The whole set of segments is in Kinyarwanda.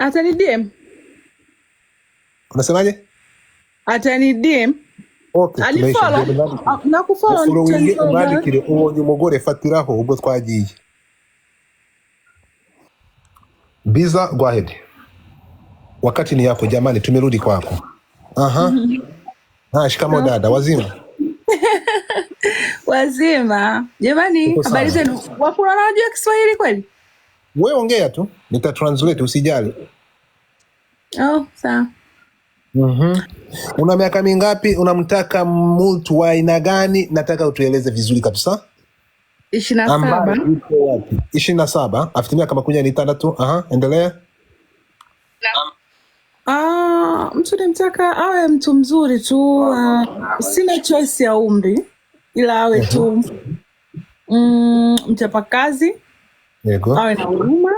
Atani DM. Unasemaje? Atani DM. Okay, alifollow. Nakufollow ndandikire uwo numugore fatiraho ubwo twagiye. Biza, go ahead. Wakati ni yako jamani, tumerudi kwako. Aha. Shikamo dada, wazima? Wazima. Jamani, habari zenu. Wafula wanajua Kiswahili kweli? Wewe ongea tu, nitatranslate usijali. Oh, sawa. Una miaka mingapi? Unamtaka mtu wa aina gani? Nataka utueleze vizuri kabisa. 27. 27. Afitimia kama kunya ni 3. Aha, endelea. Mtu nimtaka awe mtu mzuri tu. Sina choice ya umri. Ila awe tu mchapakazi. Yego. Awe na huruma.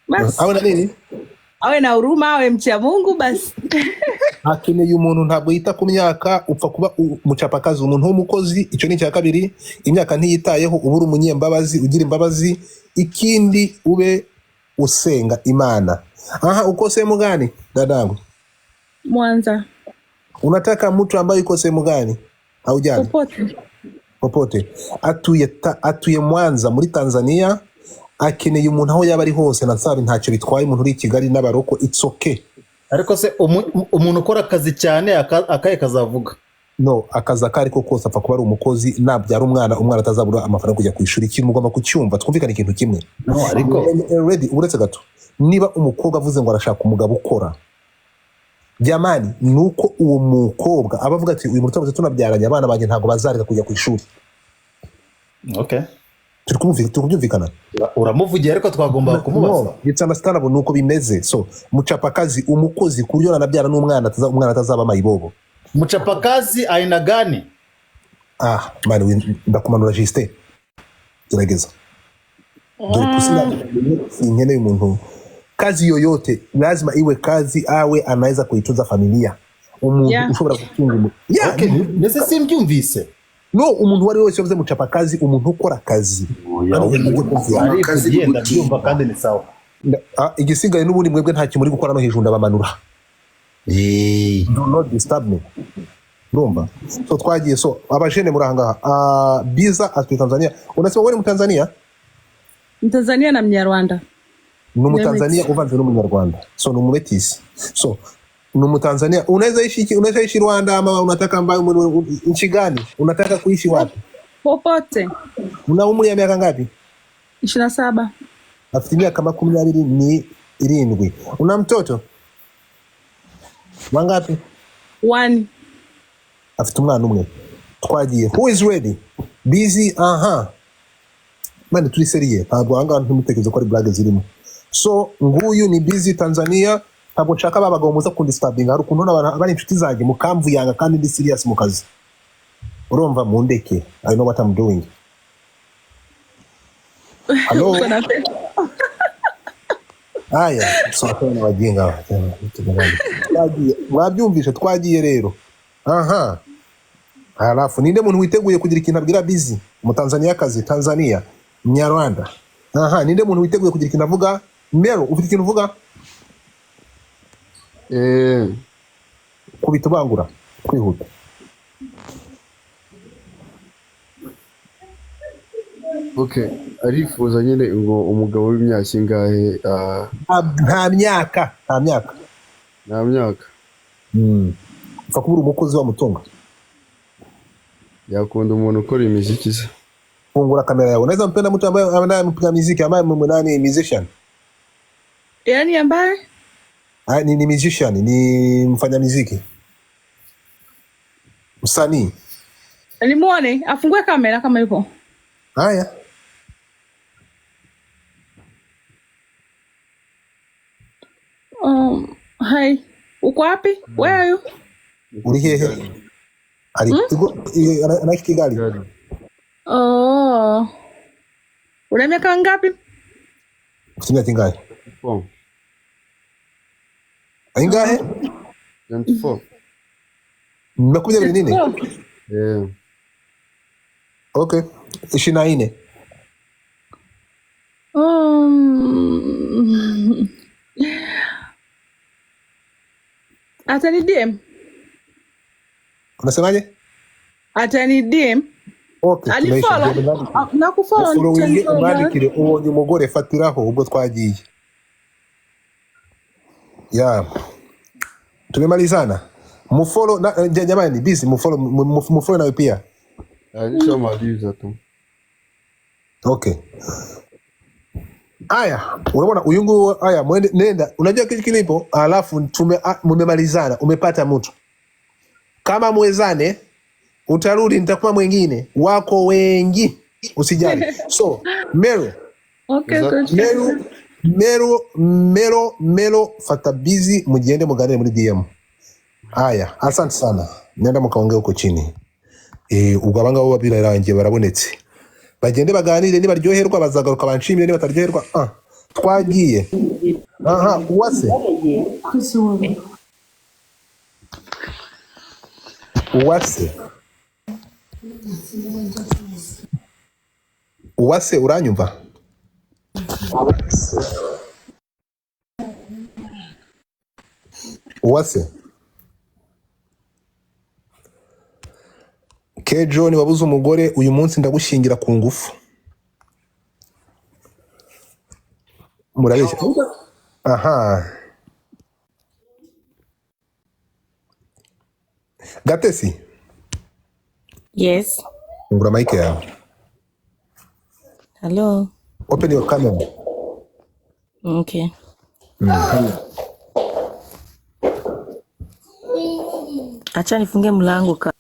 Bas. Awe na nini? Awe na huruma, awe mcha Mungu basi. Akeneye umuntu ntabwo yita ku myaka, upfa kuba umucapakazi, umuntu w'umukozi. Icyo ni cya kabiri. Imyaka ntiyitayeho, ubura umunyembabazi, ugira imbabazi. Ikindi ube usenga Imana. Aha, uko sehemu gani dadangu? Mwanza. Unataka mtu ambaye yuko sehemu gani? Au jana? Popote. Atuye Mwanza muri Tanzania. Akeneye umuntu aho yaba ari hose, nasabi ntacyo bitwaye, umuntu uri Kigali n'abaroko, it's okay. Ariko se umuntu ukora akazi cyane akaye kazavuga? No, akazi akariko kose apfa kuba ari umukozi, nabyara umwana atazabura amafaranga kujya ku ishuri. Ikintu mugomba kucyumva, twumvikana ikintu kimwe. No, ariko ready, uretse gato. Niba umukobwa avuze ngo arashaka umugabo ukora, jamani, nuko uwo mukobwa abavuga ati uyu murutabuze tunabyaranye abana banjye ntago bazareka kujya ku ishuri. Okay. Tukumvikana. Uramuvugiye ariko twagomba kumubaza. No, bitsanastana nuko bimeze. So, mucapakazi umukozi kuryo nabyara n'umwana atazaba mayibobo. Mucapakazi aina gani? Mani ndakumanura Justin. Gerageza. Dore kusina ingene umuntu kazi yoyote lazima iwe kazi awe anaweza kuitunza familia. Umuntu ushobora gutunga umuntu. Okay, nese simbyumvise. No, umuntu wari wese yavuze mucapakazi, umuntu ukora akazi. Akazi yenda byumva kandi ni sawa. Igisigaye n'ubundi mwebwe nta kimuri gukora no hejunda bamanura. Do not disturb me. Urumva? So twagiye, so abajene muranga Biza atuye Tanzania. Unasema wewe ni Mtanzania? Mtanzania na Mnyarwanda. Ni Mtanzania uvanze n'Umunyarwanda. So ni umumetisi. So ni Mtanzania. Unaweza ishi Rwanda ama unataka ambayo nchi gani? Unataka kuishi wapi? Popote. Una umri ya miaka ngapi? 27. Afitimia kama 27. Una mtoto? Wangapi? 1. Afitumwa numwe. Twagiye. Who is ready? Busy. Mani turi seriye. Ntabwo anga ntumutekerezo ko ari blague zirimo. So nguyu ni Busy Tanzania. Ntabwo nshaka babagabo muza kundistabing. Hari ukuntu n'abari inshuti zanjye mukamvu yanga kandi ndi serious mu kazi. Urumva mundeke. I know what I'm doing. Hello. So wajinga. Mwabyumvishe twagiye rero. Halafu ninde muntu witeguye kugira ikintu abwira Busy mu Tanzania kazi Tanzania Nyarwanda. Ninde muntu witeguye kugira ikintu avuga? Mero ufite ikintu uvuga? Kubitubangura kwihuta. Okay, arifuza nyine ngo umugabo w'imyaka ingahe? Nta myaka. Fa kubura umukozi wa mutunga. Yakunda umuntu ukora imiziki se. Fungura kamera yawe. Unaweza mpenda mtu ambaye anapiga muziki, ambaye ni musician. Yaani ambaye? Ni musician, ni mfanya muziki. Msanii. Nimuone, afungue kamera kama yupo. Haya. Hi. Uko wapi? Where are you? Uri hehe? Anaishi Kigali. Una miaka ngapi? Usimia kingahe? Ingahe? 24. Mnakuja nini? Okay. 24. Atani DM. Unasemaje? Atani DM. Okay, Alifollow. Nakufollow following Ntenzo. umwandikire uwo numugore fatiraho ubwo twagiye. Yeah. Tumemalizana. Mufollow na jamani busy mufollow na pia. Nishamaliza tu. Okay. Aya, unaona uyungu aya mwende nenda. Unajua kitu kilipo alafu mmemalizana, umepata mtu. Kama mwezane utarudi nitakupa mwingine. Wako wengi. Usijali. So, Mero. Okay, good. Mero fata busy mujiende muganire muri DM. Aya, asante sana. Nenda mukaongea uko chini. Ubwo abangabo babira irangiye barabonetse. Bagende baganire niba ryoherwa bazagaruka banshimire niba taryoherwa. Twagiye. Aha, uwase. Uwase uranyumva? Uwase. Kejo ni wabuze umugore uyu munsi ndagushingira ku ngufu. Murabeshya. Aha. Gatesi. Yes. Ngura mic yawe. Hello. Open your camera. Okay. Acha nifunge mlango ka.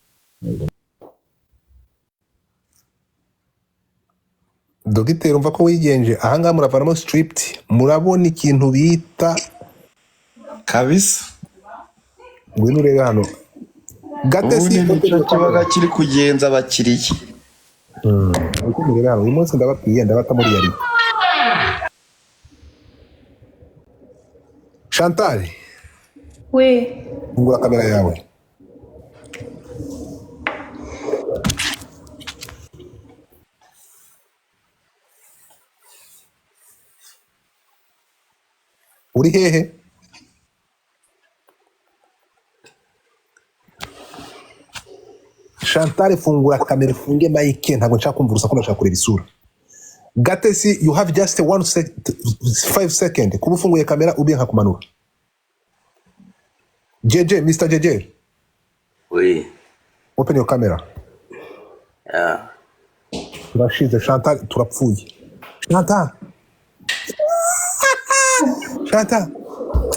Dogiteri umva ko wigenje ahangaha muravanamo stript murabona ikintu bita kabisa. Ngwino urebe hano. Gatesi nicyo kibaga kiri kugenza abakiriya. Uko murebe hano uyu munsi ndababwiye ndabata muri yari. Chantal. We. Ngura kamera yawe. Uri hehe? Chantal fungura kamera funge mic ntabwo nshaka kumva urusaku ndashaka kureba isura. Gatesi you have just 5 seconds kuba ufunguye kamera ubiye nka kumanura. JJ, Mr. JJ. Oui. Open your camera. Yeah. Turashize Chantal turapfuye. Chantal.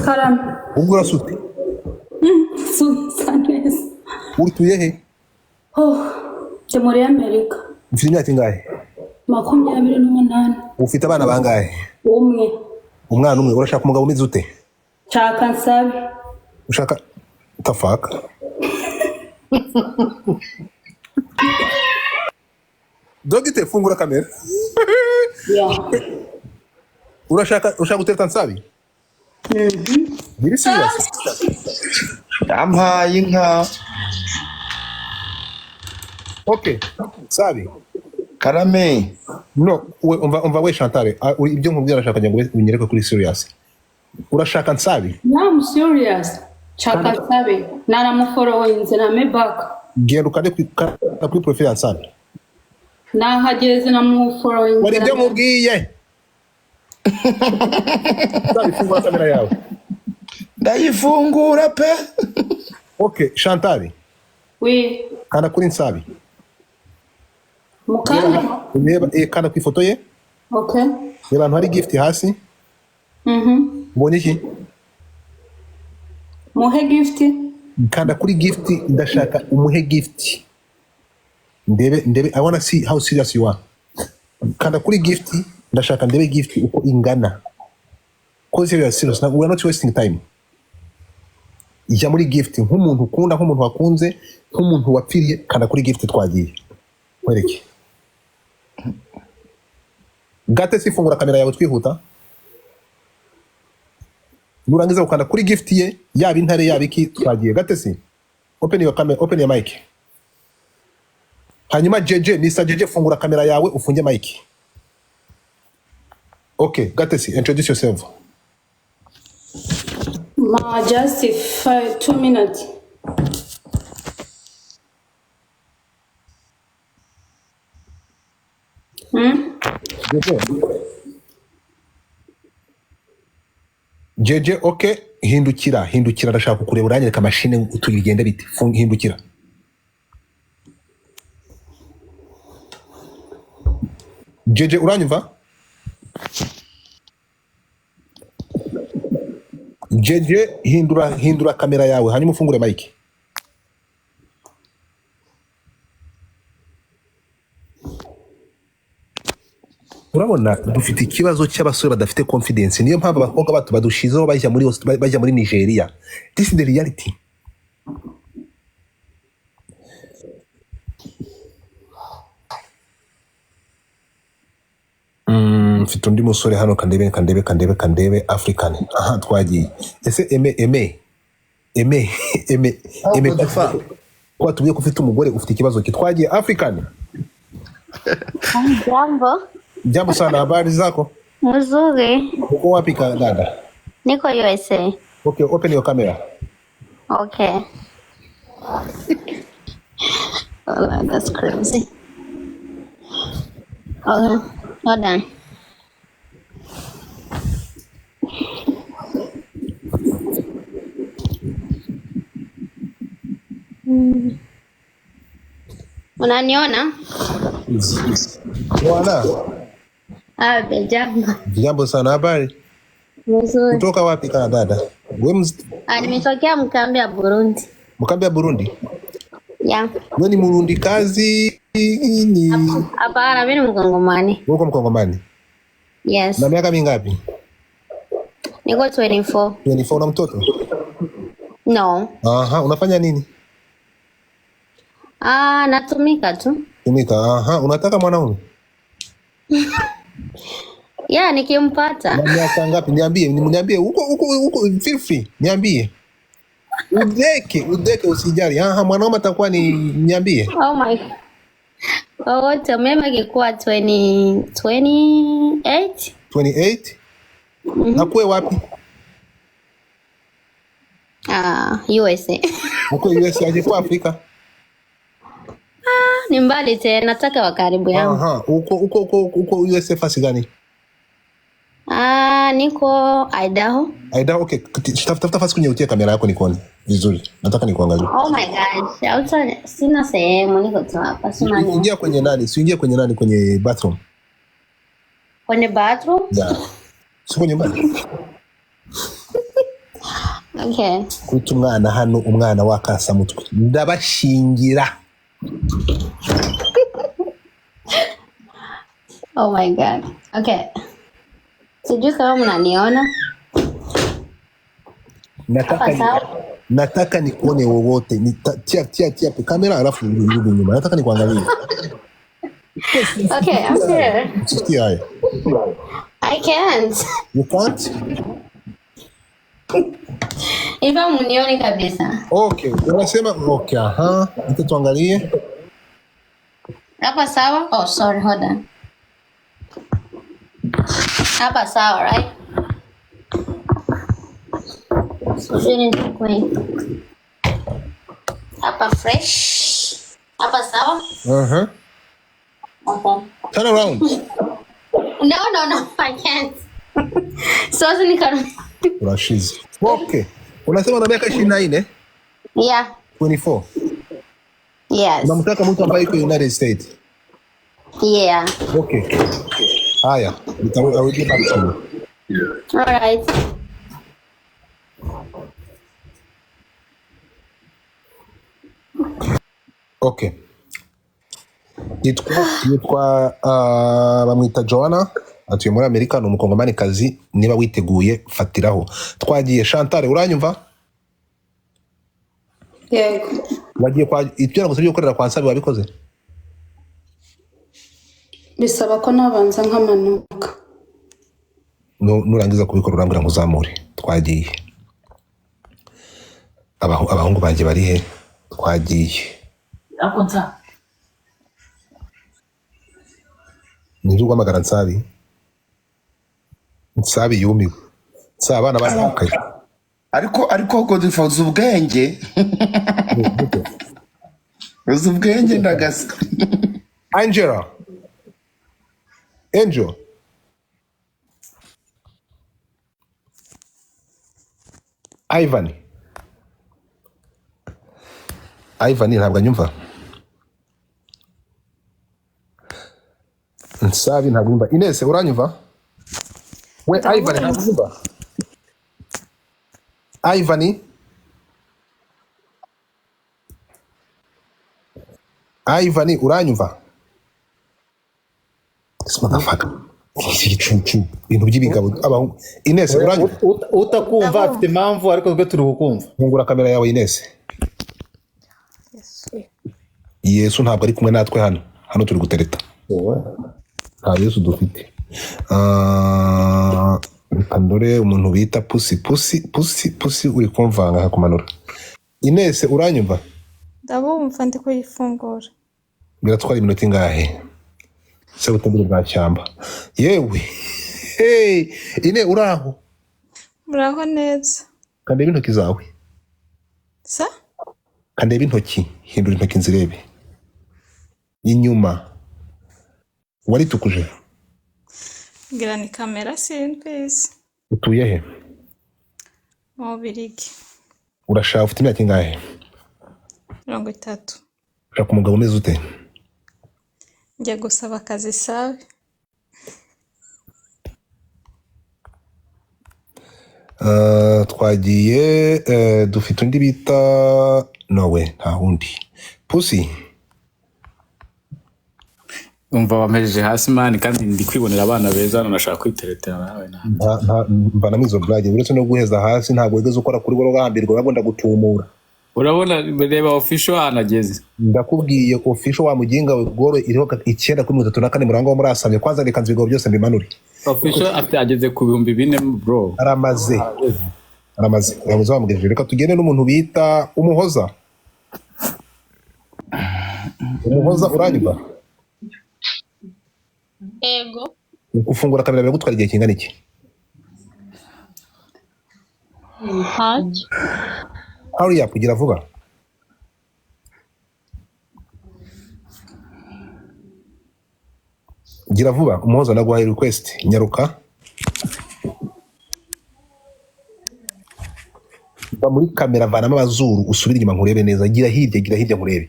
Karam. Ungura suti. Cyane. Utuye he? Ndi muri Amerika. Ufite imyaka ingahe? 28. Ufite abana bangahe? Umwe. Umwana umwe. Urashaka umugabo umeze ute? Nshaka nsabe. Ushaka tafaka. Dogite fungura kamera. Yeah. Urashaka gutereta nsabi? Biri serious? Yampaye inka. Okay. Sabi. Karame. No, umva we Chantal. Ibyo nkubwira urashaka ngo unyereke kuri serious. Urashaka nsabi? I'm serious. Nshaka nsabe. Naramufollowinze na me back. Genda ukande kuri profile nsabi. Nahageze namufollowinze. Wari ibyo nkubwiye. Sabi fungura kamera yawe. Ndayifungura pe. Okay, Chantal. We. Kana kuri nsabi. Mukanda. Ureba kana ku ifoto ye? Okay. Reba hari gift hasi. Mbonye iki? Muhe gift. Kanda kuri gift ndashaka umuhe gift. Ndebe I want to see how serious you are. Kanda kuri gift ndashaka ndebe gift uko ingana. Cause you are serious now, we are not wasting time. Ija muri gift nk'umuntu ukunda nk'umuntu wakunze nk'umuntu wapfiriye kanda kuri gift twagiye. Wereke. Gatesi fungura kamera yawe twihuta. Nurangiza ukanda kuri gift ye yaba intare yaba iki twagiye. Gatesi open your camera, open your mic. Hanyuma JJ Mr. JJ fungura kamera yawe ufunge mic. Okay, Gatesi introduce yourself. Just 2 minutes. Jeje, okay, hindukira ndashaka kukureba uranyereka machine utuye bigende bite. Hindukira. Jeje, uranyumva? Jeje, hindura kamera yawe hanyuma ufungure mic. Urabona dufite ikibazo cy'abasore badafite confidence, niyo mpamvu abakobwa bato badushizeho bajya muri Nigeria. This is the reality. Mfite undi musore hano kandebe African. Aha twagiye. Ese eme papa. Kwa tubiye ko ufite umugore ufite ikibazo kitwagiye African. Jambo sana, habari zako? Mzuri. Uko wapi dada? Niko USA. Okay, open your camera. Okay. Oh, that's crazy. Okay, hold on. Unaniona? Bwana. Jambo. Jambo sana, habari? Mzuri. Kutoka wapi dada? Nimetokea mkambi ya Burundi. Mkambi ya Burundi? Yeah. Wewe ni Murundi kazi ni? Hapana, mimi ni Mkongomani. Uko Mkongomani? Yes. Na miaka mingapi? Niko 24. 24 na mtoto? No. Aha, unafanya nini? Natumika tu. Tumika, aha, unataka mwanaume? Yeah, nikimpata. Na miaka ngapi? Niambie huko feel free. Niambie. Udeke usijali. Aha, mwanaume atakuwa ni niambie. Oh my. Wote mema kikuwa 28. 28? Na kwe wapi? USA. Uko USA aje kwa Afrika? Ni mbali tena, nataka wa karibu yangu. Aha, uko USA fasi gani? Niko Idaho. Idaho, okay. Tafuta fasi kwenye utie kamera yako nikone vizuri. Nataka nikuangalie. Oh my gosh. Sina sehemu, niko tu hapa. Ingia kwenye nani? Usiingie kwenye nani kwenye bathroom? Kwenye bathroom? Yeah. Si kwenye nyumbani. Okay. Kutu umwana hano umwana wakasa mutwe. Ndabashingira. Oh my God. Okay. Sijui kama mnaniona. Nataka nikuone wowote. Tia kamera alafu nirudi nyuma. Nataka nikuangalie. Okay, I'm here. Sikia haya. I can't. You can't? Ifa munioni kabisa. Okay, unasema okay, aha. Tuangalie. Hapa sawa? Oh, sorry, hold on. Hapa sawa, right? So hapa fresh. Hapa sawa? Uh-huh. Okay. Turn around. No, I can't. So nika Rashiz. Okay. Unasema una miaka 24? Yeah. 24. Yes. Unamtaka mtu ambaye yuko United States? Yeah. Okay. Haya, I will get back to you. All right. Okay. Yitwa bamwita Joanna, atuye muri Amerika, ni umukongomani kazi. Niba witeguye fatiraho. Twagiye. Chantal, uranyumva? Yego. Wagiye kwa itwira gusabye gukorera kwa Nsabi wabikoze? Bisaba ko nabanza nkamanuka. Nurangiza kubikora urambira ngo uzamure. Twagiye. Abahungu banje bari he? Twagiye. Akonza. Nijye guhamagara Nsabi yumiwe. Abana barakaye. ariko Godfrey uzi ubwenge. Uzi ubwenge ndagasa. Angel. Ivan ntabwo anyumva. Nsabi ntabwo anyumva. Ines uranyumva? We Ivan ntabwo anyumva. Ivan uranyumva? This motherfucker. Igicucu ibintu by'ibigabo abahungu. Ines uranyumva? Utakumva afite impamvu ariko twe turi kukumva. Fungura kamera yawe Ines. Yesu ntabwo ari kumwe natwe hano turi gutereta. Nta Yesu dufite. Kandore umuntu bita pusi uri kumvanga hakumanura. Ines uranyumva? Ndabumva ndi kuyifungura. Biratwara iminota ingahe? Se butambire bwa cyamba. Yewe. Hey, Ine uraho? Muraho neza. Kandebe intoki zawe. Sa? Kandebe intoki, hindura intoki nzirebe. Inyuma. Wari tukuje? Gira ni kamera simbizi. Utuye he? Mu Birigi. Urashaka ufite imyaka ingahe? 30. Ushaka umugabo umeze ute? Njya gusaba akazi sawe. Twagiye dufite undi bita nowe nta wundi. Pusi. Umva wamejeje hasi mani kandi ndi kwibonera abana beza nashaka kwiteretera nawe mvana mizo blage uretse no guheza hasi ntabwo wigeze ukora kuri boro gahambirwa bagomba gutumura. Urabona reba official anageze. Ndakubwiye official wa muginga we goro iriho 9:34 murango wo murasamye kwanza reka nzigo byose mbimanure. Official afite ageze ku 2000 bro. Aramaze bamugejeje reka tugende n'umuntu bita umuhoza uranyumva? Ego. Ufungura kamera biragutwara igihe kingana iki? Haje. Hurry up kugira vuba. Gira vuba umuhoza naguhaye request nyaruka. Ba muri kamera vanamo abazuru usubira inyuma nkurebe neza. Gira hirya nkurebe.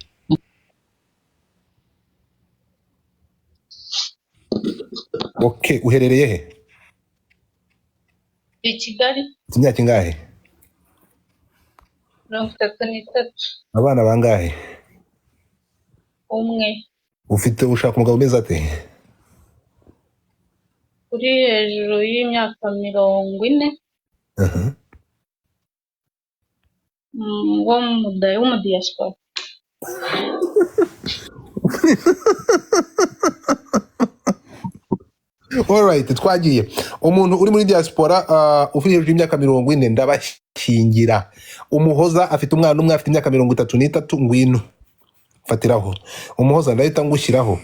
Okay, uherereye he? I Kigali. Imyaka ingahe? 33. Abana bangahe? Umwe. Ufite ushaka umugabo umeze ate? Uri hejuru y'imyaka 40. Wo mu diaspora. Alright, twagiye. Umuntu uri muri diaspora ufite hejuru y'imyaka 40 ndabashyingira. Umuhoza afite umwana umwe afite imyaka 33 ngwino. Fatiraho. Umuhoza ndahita ngushyiraho.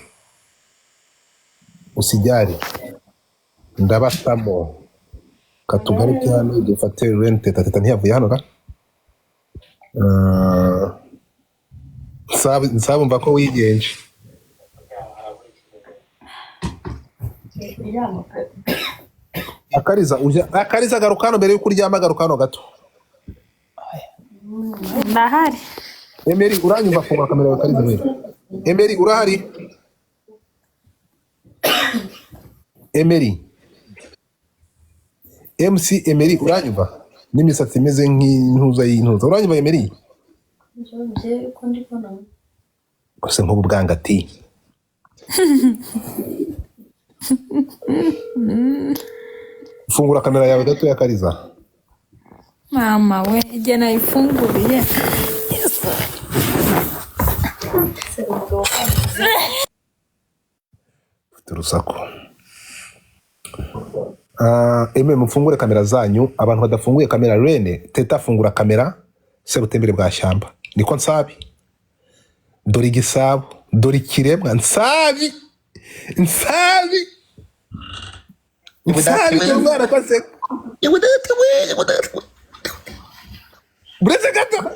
Usijari. Ndabatamo. Katugaruke hano dufate rent tata ntiyavuye hano ra? Nsaba mva ko wigenje. Akariza garukano mbere yuko uryama garukano gato. Ndahari. Emery uranyumva fungura kamera yawe Kariza mbere. Emery urahari? Emery. MC Emery uranyumva? N'imisatsi imeze nk'intuza y'intuza. Uranyumva Emery? Kose nk'ubu bwangati. Fungura kamera yawe gato ya Kariza. Mama we igihe nayifunguriye. Turusaku. Mufungure kamera zanyu. Abantu badafunguye kamera Rene teta fungura kamera sebutembere bwa shyamba. Niko nsabi. Dore igisabo, dore ikiremwa nsabi. Nsabi umwana kwase buretse gato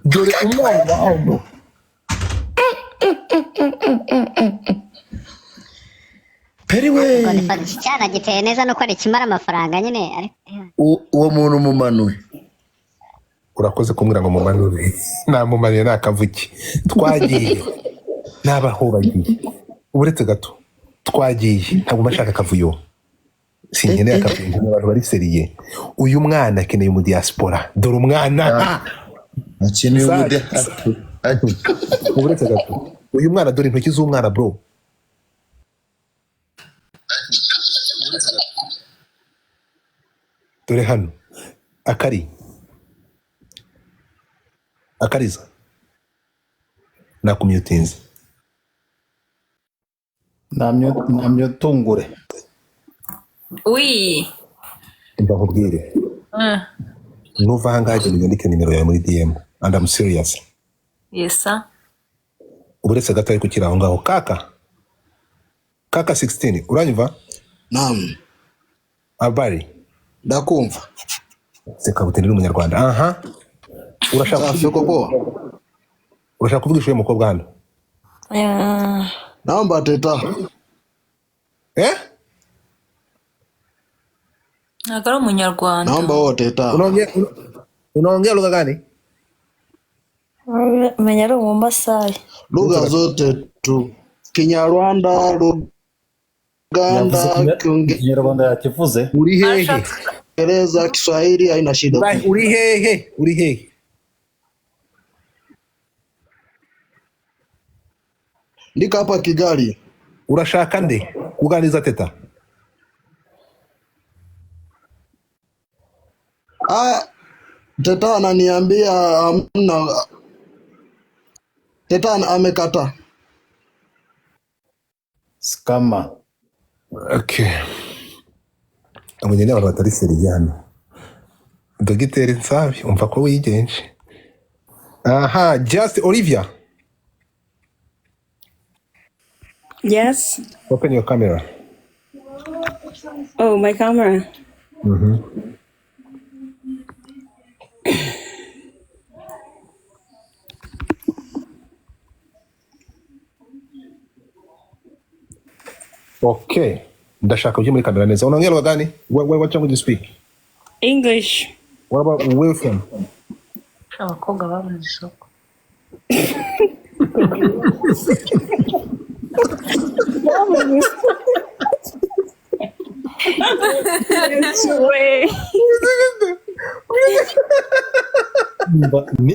dore umwana wawe peri we ngo nifata icyana giteye neza nuko ari kimara amafaranga nyine ariko uwo muntu mumanuye. urakoze kumbwira ngo mumanure namumanire nakavuki twagiye nabaho bagiye uburetse gato twagiye ntabwo mashaka kavuyo sinkeneye akavuyo abantu bari seriye uyu mwana akeneye mu diaspora dore umwana akeneye mu diaspora uburetse gato uyu mwana dore intoki z'umwana bro dore hano akariza nakumyutinze namyo tungure. Oui. mba nkubwire nuva ahangaha genda unyandike nimero yawe muri DM and I'm serious. Yes sir. uburetse gato ari kukira aho ngaho kaka 16 uranyumva? Naam. Habari Ndakumva. seka butendera umunyarwanda aha urashaka kuvuga ishuye mukobwa hano? Naomba teta. Ntabwo ari umunyarwanda. Naomba wote teta. Unaongea lugha gani? Menya ari Mombasai. Lugha zote tu. Kinyarwanda, Luganda, Kinyarwanda yakivuze. Uri hehe? Kiingereza, Kiswahili haina shida. Uri hehe? Ndika hapa Kigali. Urashaka nde kuganiriza teta? Teta ananiambia hamna. Teta amekata. Skama. Okay. Amenye abantu batari seriye hano. Dogiteri Nsabi umva ko wigenje. Aha, just Olivia. Yes. Open your camera. Oh, my camera. Okay. Ndashaka uje muri kamera neza. Unaongea lugha gani? What language you speak? English. What about where from? Abakobwa babuze isoko.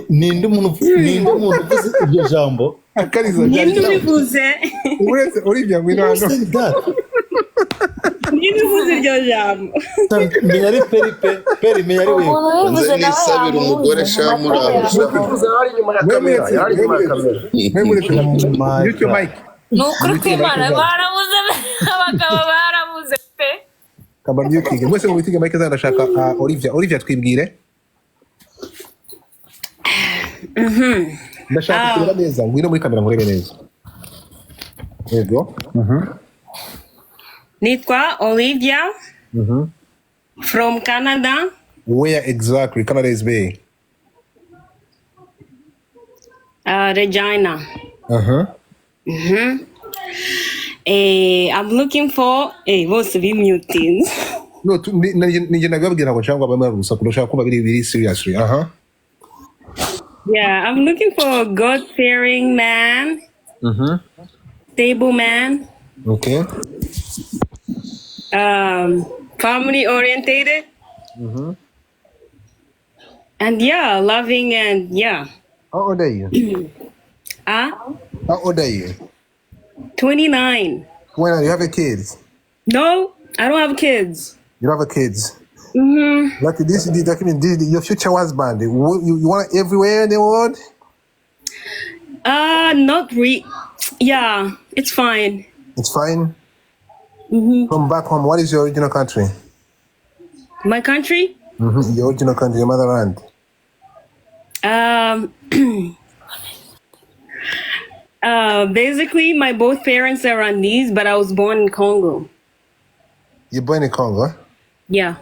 Ninde umuntu uvuze iryo jambo? Akariza. Ninde ubivuze? Uretse Olivia ngwino hano. Ninde uvuze iryo jambo? Menya ari peri menya ari wewe. nze nisabira umugore shamura Nukuri kw'Imana barabuze abagabo barabuze pe. Kamba myutinge. Mwese mu bitige Mike ndashaka Olivia twibwire. Ndashaka kureba neza ngwino muri kamera ngurebe neza. Yego. Nitwa Olivia. From Canada. Where exactly? Canada is Bay. Regina. I'm looking for most of you mutins. No, nije nababwira ngo cyangwa bamwe gusa kurusha kuba biri seriously. Yeah, I'm looking for a God-fearing man. Stable man. Okay. Family orientated. And yeah, loving and yeah. How old are you? How old are you? 29. When you have a kids? No, I don't have kids. You don't have a kids? Like this your future husband. You want it everywhere in the world? Not really. Yeah, it's fine. It's fine? From back home, what is your original country? My country? Your original country, your motherland. Basically, my both parents are Rwandese, but I was born in Congo. You're born in Congo? Yeah.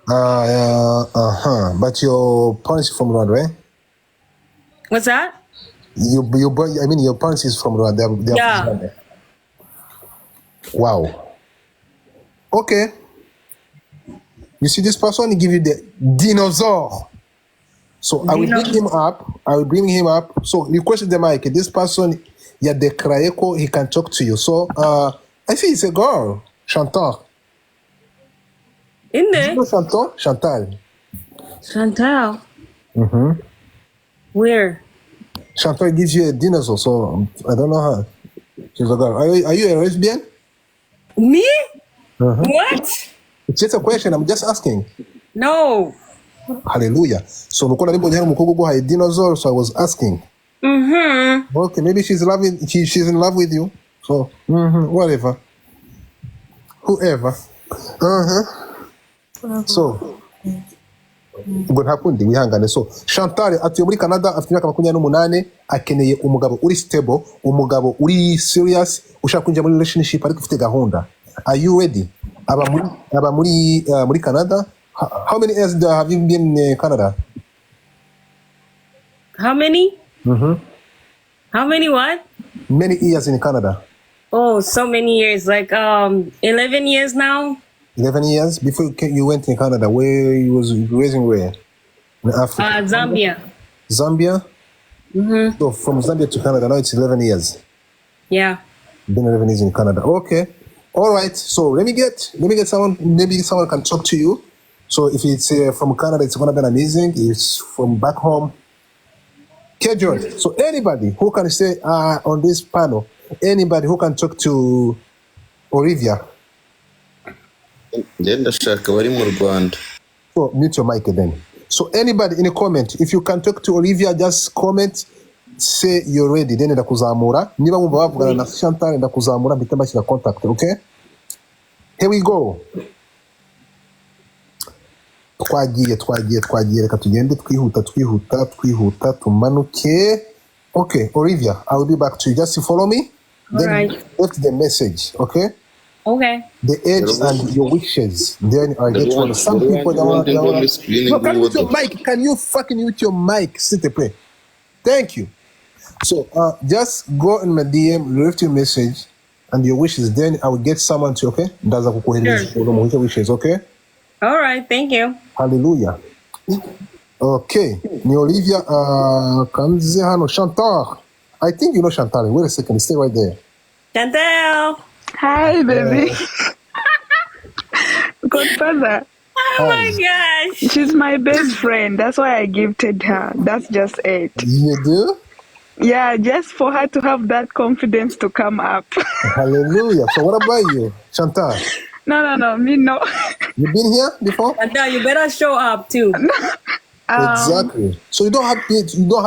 But your parents from Rwanda, right? What's that? Your parents is from Rwanda. They are Yeah. from Rwanda. Wow. Okay. You see this person, he give you the dinosaur. So I will bring him up. So request the mic. This person, the Kraeko, he can talk to you. So I think it's a girl, Chantal. In there? You know Chantal? Chantal. Chantal. Mm-hmm. Where? Chantal gives you a dinosaur, so I don't know her. She's a girl. Are you a lesbian? Me? Uh-huh. What? It's just a question. I'm just asking. No. Hallelujah. So a dinosaur, so I was asking. Mm-hmm. Okay, maybe she's in love with you. So whatever. Whoever. Uh-huh. So ubwo ntakundi wihangane. So Chantal atuye muri Canada, afite imyaka 28, akeneye umugabo uri stable, umugabo uri serious, ushaka kwinjira muri relationship ariko ufite gahunda. Are you ready? Aba muri Canada. How many years have you been in Canada? How many? Mm-hmm. How many what? Many years in Canada. Oh, so many years. Like 11 years now. 11 years? Before you went in Canada, where you was raising where? In Africa? Zambia. Zambia? Mm-hmm. So from Zambia to Canada, now it's 11 years. Yeah. Been 11 years in Canada. Okay. All right. So let me get someone, maybe someone can talk to you. So if it's from Canada, it's going to be amazing. If it's from back home. Okay, George. So anybody who can say on this panel, anybody who can talk to Olivia. ndashaka bari mu Rwanda. So mute your mic then. So anybody in a comment, if you can talk to Olivia, just comment, say you're ready. Then ndakuzamura. Niba mumva bavugana na Chantal ndakuzamura mpita mbashyira contact, okay? Here we go. Twagiye reka tugende twihuta tumanuke. Okay, Olivia, I will be back to you. Just follow me. All then right. left the message, okay? Okay. The age and your wishes. Then I get one. Some people that want. No, can you mute your mic? Can you fucking mute your mic? Sit there, play. Thank you. So just go in my DM, left your message and your wishes. Then I will get someone to, okay? Sure. Wishes, okay? All right. Thank you. Hallelujah. Okay. Ni Olivia Kanze hano. Chantal. I think you know Chantal. Wait a second. Stay right there. Chantal. Hi, baby. Godfather. Oh my gosh. She's my best friend. That's why I gifted her. That's just it. You do? Yeah, just for her to have that confidence to come up. Hallelujah. So what about you, Chantal? No, me no. You been here before? Chantal, you better show up too. Exactly. So you don't have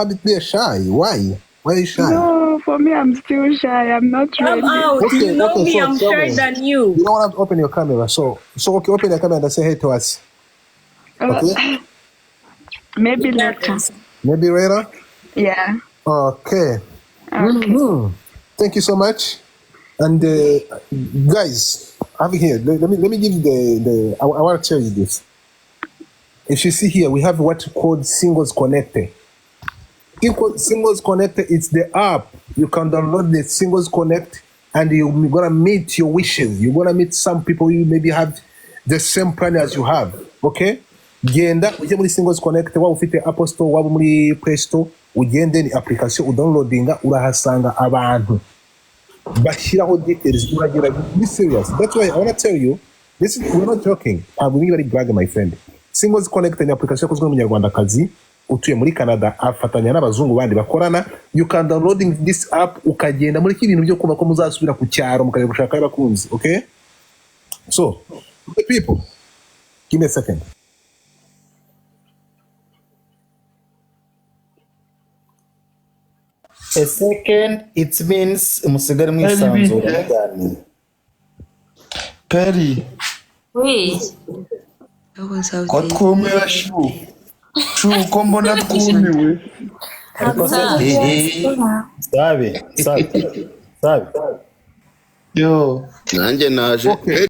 to be shy. Why? Why are you shy? No, for me, I'm still shy. I'm not ready. Okay, you know me, I'm shy than you. You don't want to open your camera. So okay, open your camera and say hey to us. Okay? Maybe later. Maybe later? Yeah. Okay. Thank you so much. And guys, I'm here. Let me give you I want to tell you this. If you see here, we have what we call Singles Connected. Singles Connected, it's the app. You can download the Singles Connect and you're going to meet your wishes. You're going to meet some people you maybe have the same plan as you have. Okay? Genda, ujye muri Singles Connect, waba ufite Apple Store, waba muri Play Store, ugende ni application udownloadinga, urahasanga abantu bashyiraho details, uragira be serious. That's why I want to tell you, we're not joking. I'm really bragging, my friend. Singles Connect ni application yakozwe n'umunyarwandakazi utuye muri Canada, afatanya n'abazungu bandi bakorana. You can downloading this app ukagenda muri ibintu byo kumva ko muzasubira ku cyaro mukajya gushaka abakunzi, okay? So, the people, give me a second. A second, it means musigare mwisanzura. Perry. Oui. Ko twumira shu ko mbona twumiwe. Sabe. Yo, nanjye naje.